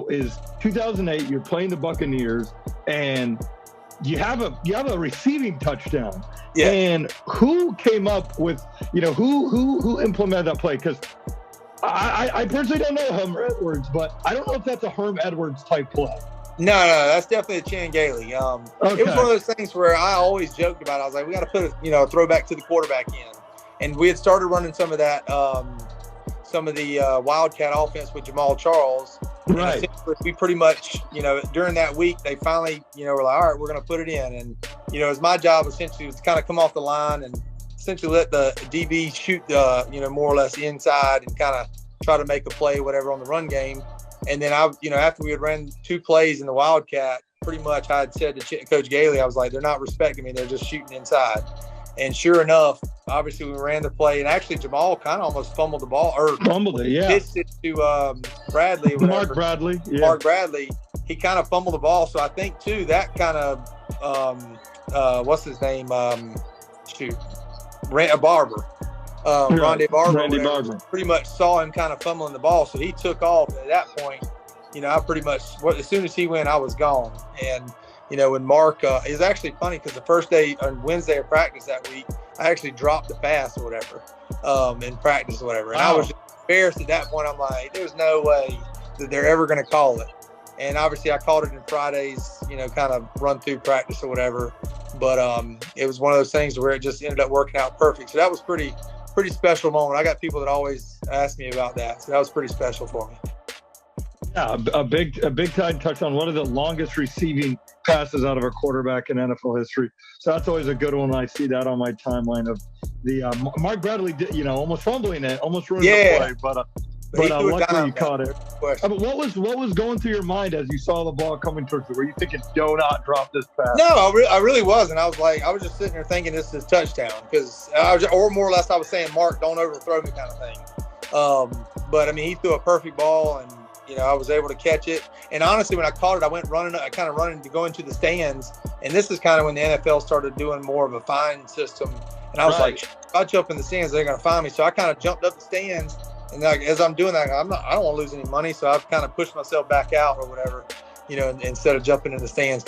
is 2008. You're playing the Buccaneers, and you have a receiving touchdown. Yeah. And who came up with, who implemented that play? Because I personally don't know Herm Edwards, but I don't know if that's a Herm Edwards type play. No, that's definitely a Chan Gailey. Okay. It was one of those things where I always joked about it. I was like, we got to put a throwback to the quarterback in. And we had started running some of that, some of the Wildcat offense with Jamal Charles. Right. We pretty much, during that week, they finally, were like, all right, we're going to put it in. And, it was my job essentially was to kind of come off the line and essentially let the DB shoot, more or less inside and kind of try to make a play, whatever, on the run game. And then after we had ran 2 plays in the Wildcat, pretty much I had said to Coach Gailey, I was like, they're not respecting me. They're just shooting inside. And sure enough, obviously we ran the play, and actually Jamal kind of almost fumbled the ball, pitched it to Bradley. Mark Bradley. Yeah. Mark Bradley. He kind of fumbled the ball. So I think too that kind of what's his name? Barber. Rondé Barber. Pretty much saw him kind of fumbling the ball, so he took off. And at that point, I pretty much as soon as he went, I was gone. And when Mark, it was actually funny because the first day on Wednesday of practice that week, I actually dropped the pass or whatever in practice or whatever. And I was just embarrassed at that point. I'm like, there's no way that they're ever going to call it. And obviously I called it in Fridays, kind of run through practice or whatever. But it was one of those things where it just ended up working out perfect. So that was pretty special moment. I got people that always ask me about that. So that was pretty special for me. Yeah, a big time touchdown. One of the longest receiving passes out of a quarterback in NFL history. So that's always a good one. I see that on my timeline of the Mark Bradley, almost fumbling it, almost ruined the play, but luckily you caught it. But what was going through your mind as you saw the ball coming towards you? Were you thinking, do not drop this pass? No, I really wasn't. I was just sitting there thinking this is touchdown because, or more or less, I was saying, Mark, don't overthrow me, kind of thing. But I mean, he threw a perfect ball, and I was able to catch it. And honestly, when I caught it, I went running to go into the stands. And this is kind of when the NFL started doing more of a fine system. And I was like, if I jump in the stands, they're going to find me. So I kind of jumped up the stands. And as I'm doing that, I don't want to lose any money. So I've kind of pushed myself back out or whatever, instead of jumping in the stands.